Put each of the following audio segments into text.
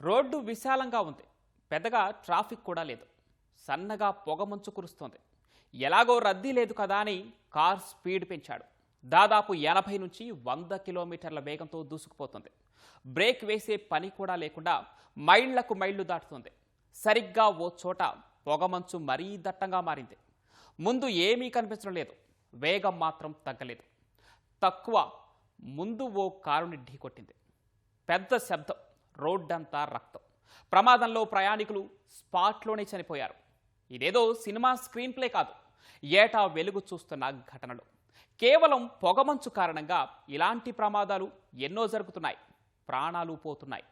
Road విశాలంగా ఉంది. పెద్దగా ట్రాఫిక్ కూడా లేదు. సన్నగా పొగమంచు కురుస్తోంది. ఎలాగో రద్దీ లేదు కదా అని కార్ స్పీడ్ పెంచాడు. దాదాపు 80 నుంచి 100 కిలోమీటర్ల వేగంతో దూసుకుపోతుంది. బ్రేక్ వేసే పని కూడా లేకుండా మైళ్లకు మైళ్లు దాటుతుంది. సరిగ్గా ఓ చోట పొగమంచు మరీ దట్టంగా మారింది. ముందు ఏమీ కనిపించడం లేదు. వేగం మాత్రం తగ్గలేదు. తక్కువ ముందు ఓ కారుని ఢీకొట్టింది. పెద్ద శబ్దం, రోడ్డంతా రక్తం. ప్రమాదంలో ప్రయాణికులు స్పాట్లోనే చనిపోయారు. ఇదేదో సినిమా స్క్రీన్ ప్లే కాదు, ఏటా వెలుగు చూస్తున్న ఘటనలు. కేవలం పొగమంచు కారణంగా ఇలాంటి ప్రమాదాలు ఎన్నో జరుగుతున్నాయి. ప్రాణాలు పోతున్నాయి.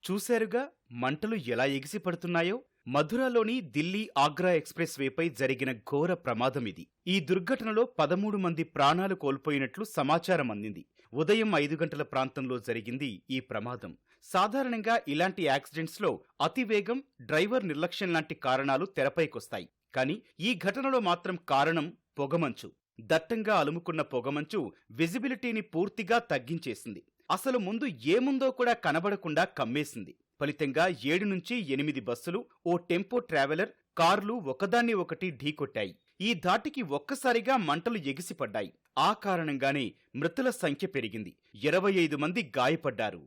చూశారుగా మంటలు ఎలా ఎగిసిపడుతున్నాయో. మధురలోని ఢిల్లీ ఆగ్రా ఎక్స్ప్రెస్ వేపై జరిగిన ఘోర ప్రమాదం ఇది. ఈ దుర్ఘటనలో 13 మంది ప్రాణాలు కోల్పోయినట్లు సమాచారం అందింది. ఉదయం 5 గంటల ప్రాంతంలో జరిగింది ఈ ప్రమాదం. సాధారణంగా ఇలాంటి యాక్సిడెంట్స్లో అతివేగం, డ్రైవర్ నిర్లక్ష్యం లాంటి కారణాలు తెరపైకొస్తాయి. కానీ ఈ ఘటనలో మాత్రం కారణం పొగమంచు. దట్టంగా అలుముకున్న పొగమంచు విజిబిలిటీని పూర్తిగా తగ్గించేసింది. అసలు ముందు ఏముందో కూడా కనబడకుండా కమ్మేసింది. ఫలితంగా 7 నుంచి 8 బస్సులు, ఓ టెంపో ట్రావెలర్, కార్లు ఒకదాన్ని ఒకటి ఢీకొట్టాయి. ఈ ధాటికి ఒక్కసారిగా మంటలు ఎగిసిపడ్డాయి. ఆ కారణంగానే మృతుల సంఖ్య పెరిగింది. 25 మంది గాయపడ్డారు.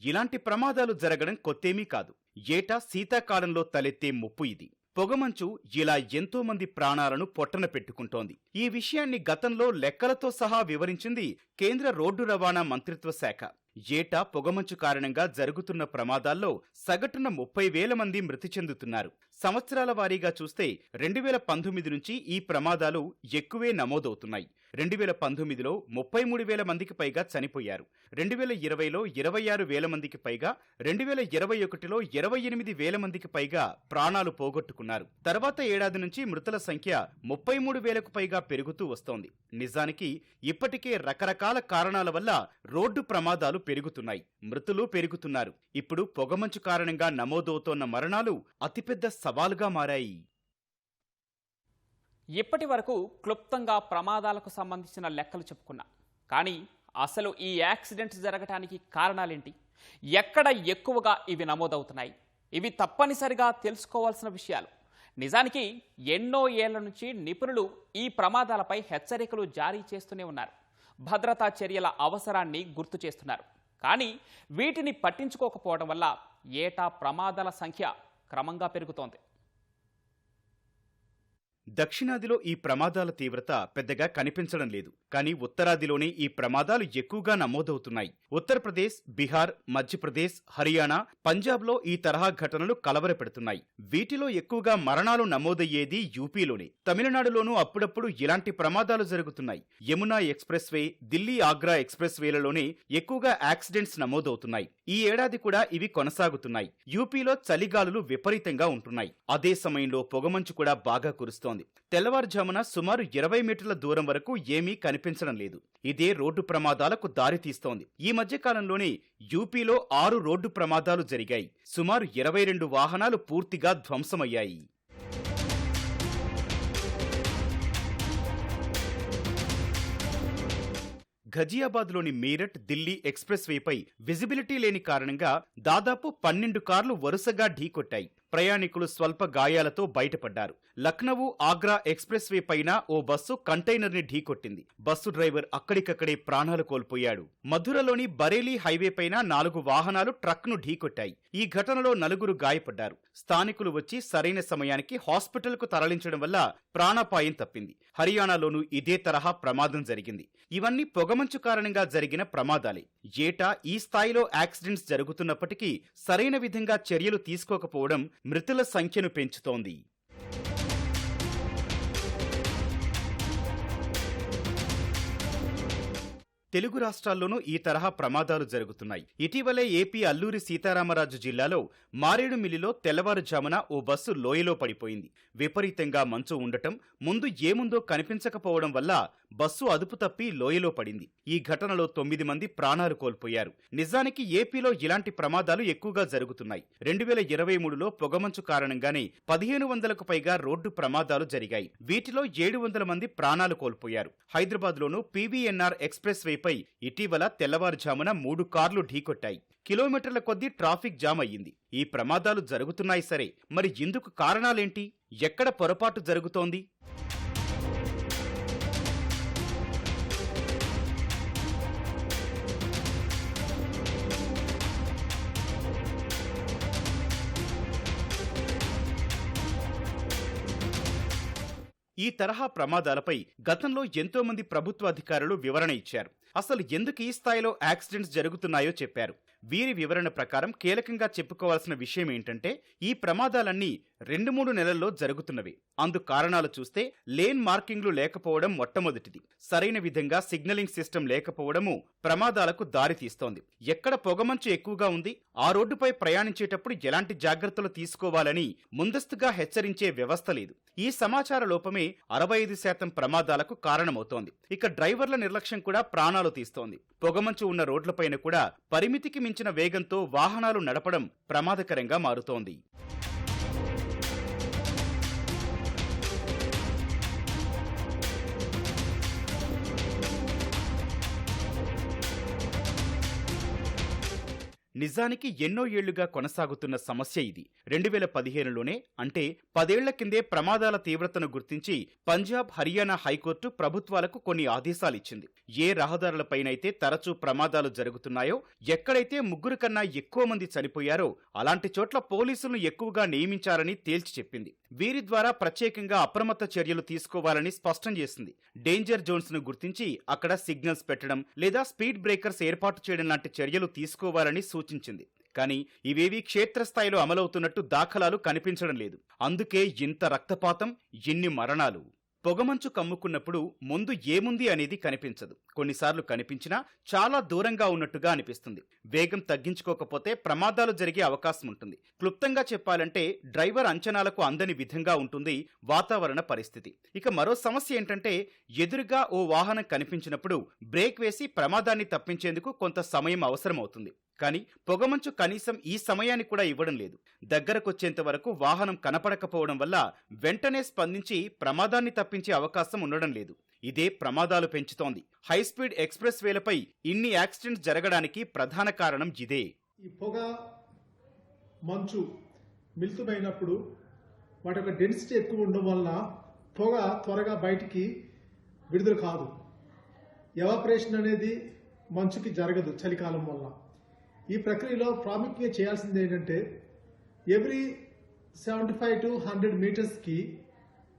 ఇలాంటి ప్రమాదాలు జరగడం కొత్తేమీ కాదు. ఏటా శీతాకాలంలో తలెత్తే ముప్పు ఇది. పొగమంచు ఇలా ఎంతో మంది ప్రాణాలను పొట్టన పెట్టుకుంటోంది. ఈ విషయాన్ని గతంలో లెక్కలతో సహా వివరించింది కేంద్ర రోడ్డు రవాణా మంత్రిత్వ శాఖ. ఏటా పొగమంచు కారణంగా జరుగుతున్న ప్రమాదాల్లో సగటున 30,000 మంది మృతి చెందుతున్నారు. సంవత్సరాల వారీగా చూస్తే 2019 నుంచి ఈ ప్రమాదాలు ఎక్కువే నమోదవుతున్నాయి. 2019లో 33,000 మందికి పైగా చనిపోయారు. 2020లో 26,000 మందికి పైగా, 2021లో 28,000 మందికి పైగా ప్రాణాలు పోగొట్టుకున్నారు. తర్వాత ఏడాది నుంచి మృతుల సంఖ్య 33,000కు పైగా పెరుగుతూ వస్తోంది. నిజానికి ఇప్పటికే రకరకాల కారణాల వల్ల రోడ్డు ప్రమాదాలు పెరుగుతున్నాయి, మృతులు పెరుగుతున్నారు. ఇప్పుడు పొగమంచు కారణంగా నమోదవుతోన్న మరణాలు అతిపెద్ద సవాలుగా మారాయి. ఇప్పటి వరకు క్లుప్తంగా ప్రమాదాలకు సంబంధించిన లెక్కలు చెప్పుకున్నాం. కానీ అసలు ఈ యాక్సిడెంట్స్ జరగటానికి కారణాలేంటి? ఎక్కడ ఎక్కువగా ఇవి నమోదవుతున్నాయి? ఇవి తప్పనిసరిగా తెలుసుకోవాల్సిన విషయాలు. నిజానికి ఎన్నో ఏళ్ల నుంచి నిపుణులు ఈ ప్రమాదాలపై హెచ్చరికలు జారీ చేస్తూనే ఉన్నారు. భద్రతా చర్యల అవసరాన్ని గుర్తు చేస్తున్నారు. కానీ వీటిని పట్టించుకోకపోవడం వల్ల ఏటా ప్రమాదాల సంఖ్య క్రమంగా పెరుగుతోంది. దక్షిణాదిలో ఈ ప్రమాదాల తీవ్రత పెద్దగా కనిపించడం లేదు. కానీ ఉత్తరాదిలోనే ఈ ప్రమాదాలు ఎక్కువగా నమోదవుతున్నాయి. ఉత్తరప్రదేశ్, బీహార్, మధ్యప్రదేశ్, హర్యానా, పంజాబ్లో ఈ తరహా ఘటనలు కలవరపెడుతున్నాయి. వీటిలో ఎక్కువగా మరణాలు నమోదయ్యేది యూపీలోనే. తమిళనాడులోనూ అప్పుడప్పుడు ఇలాంటి ప్రమాదాలు జరుగుతున్నాయి. యమునా ఎక్స్ప్రెస్ వే, ఢిల్లీ ఆగ్రా ఎక్స్ప్రెస్ వేలలోనే ఎక్కువగా యాక్సిడెంట్స్ నమోదవుతున్నాయి. ఈ ఏడాది కూడా ఇవి కొనసాగుతున్నాయి. యూపీలో చలిగాలులు విపరీతంగా ఉంటున్నాయి. అదే సమయంలో పొగమంచు కూడా బాగా కురుస్తోంది. తెల్లవారుజామున సుమారు 20 మీటర్ల దూరం వరకు ఏమీ కనిపించడం లేదు. ఇదే రోడ్డు ప్రమాదాలకు దారితీస్తోంది. ఈ మధ్య కాలంలోనే యూపీలో 6 రోడ్డు ప్రమాదాలు జరిగాయి. సుమారు 22 వాహనాలు పూర్తిగా ధ్వంసమయ్యాయి. ఘజియాబాద్లోని మీరట్, ఢిల్లీ ఎక్స్ప్రెస్ వేపై విజిబిలిటీ లేని కారణంగా దాదాపు 12 కార్లు వరుసగా ఢీకొట్టాయి. ప్రయాణికులు స్వల్ప గాయాలతో బయటపడ్డారు. లక్నవూ ఆగ్రా ఎక్స్ప్రెస్ వే పైన ఓ బస్సు కంటైనర్ ని ఢీకొట్టింది. బస్సు డ్రైవర్ అక్కడికక్కడే ప్రాణాలు కోల్పోయాడు. మధురలోని బరేలీ హైవే పైన 4 వాహనాలు ట్రక్ ను ఢీకొట్టాయి. ఈ ఘటనలో 4 గాయపడ్డారు. స్థానికులు వచ్చి సరైన సమయానికి హాస్పిటల్ కు తరలించడం వల్ల ప్రాణాపాయం తప్పింది. హర్యానాలోనూ ఇదే తరహా ప్రమాదం జరిగింది. ఇవన్నీ పొగమంచు కారణంగా జరిగిన ప్రమాదాలే. ఏటా ఈ స్థాయిలో యాక్సిడెంట్స్ జరుగుతున్నప్పటికీ సరైన విధంగా చర్యలు తీసుకోకపోవడం మృతుల సంఖ్యను పెంచుతోంది. తెలుగు రాష్ట్రాల్లోనూ ఈ తరహా ప్రమాదాలు జరుగుతున్నాయి. ఇటీవలే ఏపీ అల్లూరి సీతారామరాజు జిల్లాలో మారేడుమిల్లిలో తెల్లవారుజామున ఓ బస్సు లోయలో పడిపోయింది. విపరీతంగా మంచు ఉండటం, ముందు ఏముందో కనిపించకపోవడం వల్ల బస్సు అదుపు తప్పి లోయలో పడింది. ఈ ఘటనలో 9 మంది ప్రాణాలు కోల్పోయారు. నిజానికి ఏపీలో ఇలాంటి ప్రమాదాలు ఎక్కువగా జరుగుతున్నాయి. 2023లో పొగమంచు కారణంగానే 1500కు పైగా రోడ్డు ప్రమాదాలు జరిగాయి. వీటిలో 700 మంది ప్రాణాలు కోల్పోయారు. హైదరాబాద్లోనూ పీవీఎన్ఆర్ ఎక్స్ప్రెస్ వేపై ఇటీవల తెల్లవారుజామున 3 కార్లు ఢీకొట్టాయి. కిలోమీటర్ల కొద్దీ ట్రాఫిక్ జామ్ అయ్యింది. ఈ ప్రమాదాలు జరుగుతున్నాయి సరే, మరి ఇందుకు కారణాలేంటి? ఎక్కడ పొరపాటు జరుగుతోంది? ఈ తరహా ప్రమాదాలపై గతంలో ఎంతో మంది ప్రభుత్వ అధికారులు వివరణ ఇచ్చారు. అసలు ఎందుకు ఈ స్థాయిలో యాక్సిడెంట్స్ జరుగుతున్నాయో చెప్పారు. వీరి వివరణ ప్రకారం కీలకంగా చెప్పుకోవాల్సిన విషయం ఏంటంటే, ఈ ప్రమాదాలన్నీ 2-3 నెలల్లో జరుగుతున్నవి. అందు కారణాలు చూస్తే లేన్ మార్కింగ్లు లేకపోవడం మొట్టమొదటిది. సరైన విధంగా సిగ్నలింగ్ సిస్టమ్ లేకపోవడము ప్రమాదాలకు దారితీస్తోంది. ఎక్కడ పొగమంచు ఎక్కువగా ఉంది, ఆ రోడ్డుపై ప్రయాణించేటప్పుడు ఎలాంటి జాగ్రత్తలు తీసుకోవాలని ముందస్తుగా హెచ్చరించే వ్యవస్థ లేదు. ఈ సమాచార లోపమే 65% ప్రమాదాలకు కారణమవుతోంది. ఇక డ్రైవర్ల నిర్లక్ష్యం కూడా ప్రాణాలు తీస్తోంది. పొగమంచు ఉన్న రోడ్లపైన కూడా పరిమితికి మించిన వేగంతో వాహనాలు నడపడం ప్రమాదకరంగా మారుతోంది. నిజానికి ఎన్నో ఏళ్లుగా కొనసాగుతున్న సమస్య ఇది. 2015లోనే, అంటే 10 ఏళ్ల కిందే ప్రమాదాల తీవ్రతను గుర్తించి పంజాబ్, హర్యానా హైకోర్టు ప్రభుత్వాలకు కొన్ని ఆదేశాలిచ్చింది. ఏ రహదారులపైనైతే తరచూ ప్రమాదాలు జరుగుతున్నాయో, ఎక్కడైతే 3 కన్నా ఎక్కువ మంది చనిపోయారో అలాంటి చోట్ల పోలీసులను ఎక్కువగా నియమించారని తేల్చి చెప్పింది. వీరి ద్వారా ప్రత్యేకంగా అప్రమత్త చర్యలు తీసుకోవాలని స్పష్టం చేసింది. డేంజర్ జోన్స్ ను గుర్తించి అక్కడ సిగ్నల్స్ పెట్టడం లేదా స్పీడ్ బ్రేకర్స్ ఏర్పాటు చేయడం లాంటి చర్యలు తీసుకోవాలని సూచించింది. కానీ ఇవేవీ క్షేత్రస్థాయిలో అమలవుతున్నట్టు దాఖలాలు కనిపించడం లేదు. అందుకే ఇంత రక్తపాతం, ఇన్ని మరణాలు. పొగమంచు కమ్ముకున్నప్పుడు ముందు ఏముంది అనేది కనిపించదు. కొన్నిసార్లు కనిపించినా చాలా దూరంగా ఉన్నట్టుగా అనిపిస్తుంది. వేగం తగ్గించుకోకపోతే ప్రమాదాలు జరిగే అవకాశం ఉంటుంది. క్లుప్తంగా చెప్పాలంటే డ్రైవర్ అంచనాలకు అందని విధంగా ఉంటుంది వాతావరణ పరిస్థితి. ఇక మరో సమస్య ఏంటంటే, ఎదురుగా ఓ వాహనం కనిపించినప్పుడు బ్రేక్ వేసి ప్రమాదాన్ని తప్పించేందుకు కొంత సమయం అవసరమవుతుంది. కానీ పొగమంచు కనీసం ఈ సమయాన్ని కూడా ఇవ్వడం లేదు. దగ్గరకొచ్చేంత వరకు వాహనం కనపడకపోవడం వల్ల వెంటనే స్పందించి ప్రమాదాన్ని తప్పించే అవకాశం ఉండడం లేదు. ఇదే ప్రమాదాలు పెంచుతోంది. హైస్పీడ్ ఎక్స్ప్రెస్ వేలపై ఇన్ని యాక్సిడెంట్స్ జరగడానికి ప్రధాన కారణం ఇదే. ఈ పొగ మంచు మిళితమైనప్పుడు వాటి యొక్క డెన్సిటీ ఎక్కువ ఉండడం వల్ల పొగ త్వరగా బయటికి విడుదల కాదు. ఎవాపరేషన్ అనేది మంచుకి జరగదు చలికాలం వల్ల. ఈ ప్రక్రియలో ప్రాముఖ్యంగా చేయాల్సింది ఏంటంటే, ఎవ్రీ 75 to 100 మీటర్స్కి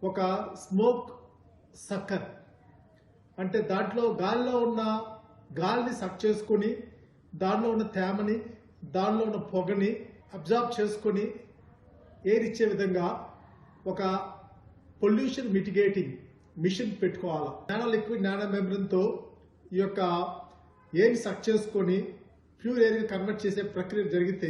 ఒక స్మోక్ సక్కర్, అంటే దాంట్లో గాలిలో ఉన్న గాలిని సక్ చేసుకొని దానిలో ఉన్న తేమని, దానిలో ఉన్న పొగని అబ్జార్బ్ చేసుకొని ఎయిర్ ఇచ్చే విధంగా ఒక పొల్యూషన్ మిటిగేటింగ్ మిషన్ పెట్టుకోవాలి. నానో లిక్విడ్, నానో మెంబ్రేన్తో ఈ యొక్క ఎయిర్ని సక్ చేసుకొని ప్యూర్ ఎయిర్గా కన్వర్ట్ చేసే ప్రక్రియ జరిగితే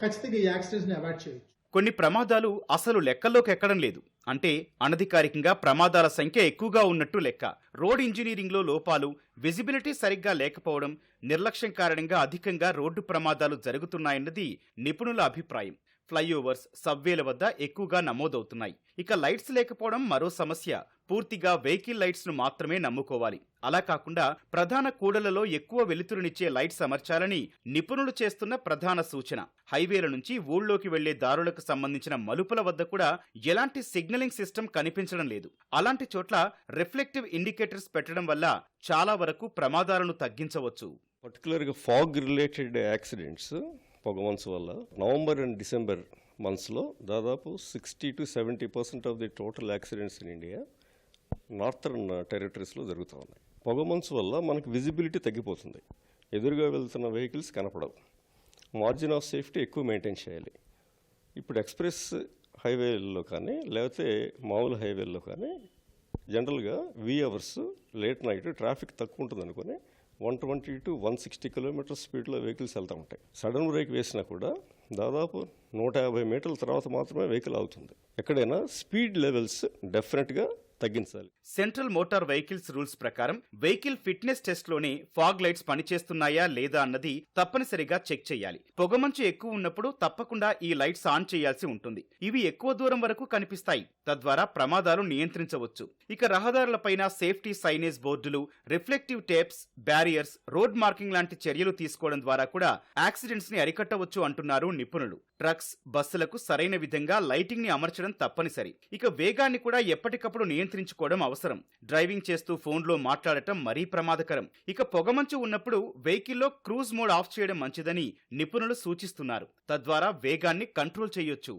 ఖచ్చితంగా ఈ యాక్సిడెంట్స్ని అవాయిడ్ చేయొచ్చు. కొన్ని ప్రమాదాలు అసలు లెక్కల్లోకి ఎక్కడం లేదు. అంటే అనధికారికంగా ప్రమాదాల సంఖ్య ఎక్కువగా ఉన్నట్టు లెక్క. రోడ్ ఇంజనీరింగ్లో లోపాలు, విజిబిలిటీ సరిగ్గా లేకపోవడం, నిర్లక్ష్యం కారణంగా అధికంగా రోడ్డు ప్రమాదాలు జరుగుతున్నాయన్నది నిపుణుల అభిప్రాయం. ఫ్లైఓవర్స్, సబ్వేల వద్ద ఎక్కువగా నమోదవుతున్నాయి. ఇక లైట్స్ లేకపోవడం మరో సమస్య. పూర్తిగా వెహికల్ లైట్స్ ను మాత్రమే నమ్ముకోవాలి. అలా కాకుండా ప్రధాన కూడళ్లలో ఎక్కువ వెలుతురునిచ్చే లైట్స్ అమర్చాలని నిపుణులు చేస్తున్న ప్రధాన సూచన. హైవేల నుంచి ఊళ్ళోకి వెళ్లే దారులకు సంబంధించిన మలుపుల వద్ద కూడా ఎలాంటి సిగ్నలింగ్ సిస్టమ్ కనిపించడం లేదు. అలాంటి చోట్ల రిఫ్లెక్టివ్ ఇండికేటర్స్ పెట్టడం వల్ల చాలా వరకు ప్రమాదాలను తగ్గించవచ్చు. పర్టికులర్గా ఫాగ్ రిలేటెడ్ యాక్సిడెంట్స్ పొగమంచు వల్ల నవంబర్ అండ్ డిసెంబర్ మంత్స్లో దాదాపు 60 to 70% of the total accidents in India northern టెరిటరీస్లో జరుగుతూ ఉన్నాయి. పొగమంచు వల్ల మనకి విజిబిలిటీ తగ్గిపోతుంది. ఎదురుగా వెళ్తున్న వెహికల్స్ కనపడవు. మార్జిన్ ఆఫ్ సేఫ్టీ ఎక్కువ మెయింటైన్ చేయాలి. ఇప్పుడు ఎక్స్ప్రెస్ హైవేల్లో కానీ లేకపోతే మామూలు హైవేల్లో కానీ జనరల్గా we hours late night traffic తక్కువ ఉంటుంది అనుకుని 120 to 160 కిలోమీటర్ స్పీడ్లో వెహికల్స్ వెళ్తూ ఉంటాయి. సడన్ బ్రేక్ వేసినా కూడా దాదాపు 150 మీటర్ల తర్వాత మాత్రమే వెహికల్ అవుతుంది. ఎక్కడైనా స్పీడ్ లెవెల్స్ డెఫినెట్గా తగ్గించాలి. సెంట్రల్ మోటార్ వెహికల్స్ రూల్స్ ప్రకారం వెహికల్ ఫిట్నెస్ టెస్ట్ లోనే ఫాగ్ లైట్స్ పనిచేస్తున్నాయా లేదా అన్నది తప్పనిసరిగా చెక్ చేయాలి. పొగమంచు ఎక్కువ ఉన్నప్పుడు తప్పకుండా ఈ లైట్స్ ఆన్ చేయాల్సి ఉంటుంది. ఇవి ఎక్కువ దూరం వరకు కనిపిస్తాయి, తద్వారా ప్రమాదాలు నియంత్రించవచ్చు. ఇక రహదారులపైన సేఫ్టీ సైనేజ్ బోర్డులు, reflective tapes, barriers, road marking లాంటి చర్యలు తీసుకోవడం ద్వారా కూడా యాక్సిడెంట్స్ ని అరికట్టవచ్చు అంటున్నారు నిపుణులు. ట్రక్స్, బస్సులకు సరైన విధంగా లైటింగ్ ని అమర్చడం తప్పనిసరి. ఇక వేగాన్ని కూడా ఎప్పటికప్పుడు నియంత్రించుకోవడం అవసరం. డ్రైవింగ్ చేస్తూ ఫోన్లో మాట్లాడటం మరీ ప్రమాదకరం. ఇక పొగమంచు ఉన్నప్పుడు వెహికల్లో క్రూజ్ మోడ్ ఆఫ్ చేయడం మంచిదని నిపుణులు సూచిస్తున్నారు. తద్వారా వేగాన్ని కంట్రోల్ చేయొచ్చు.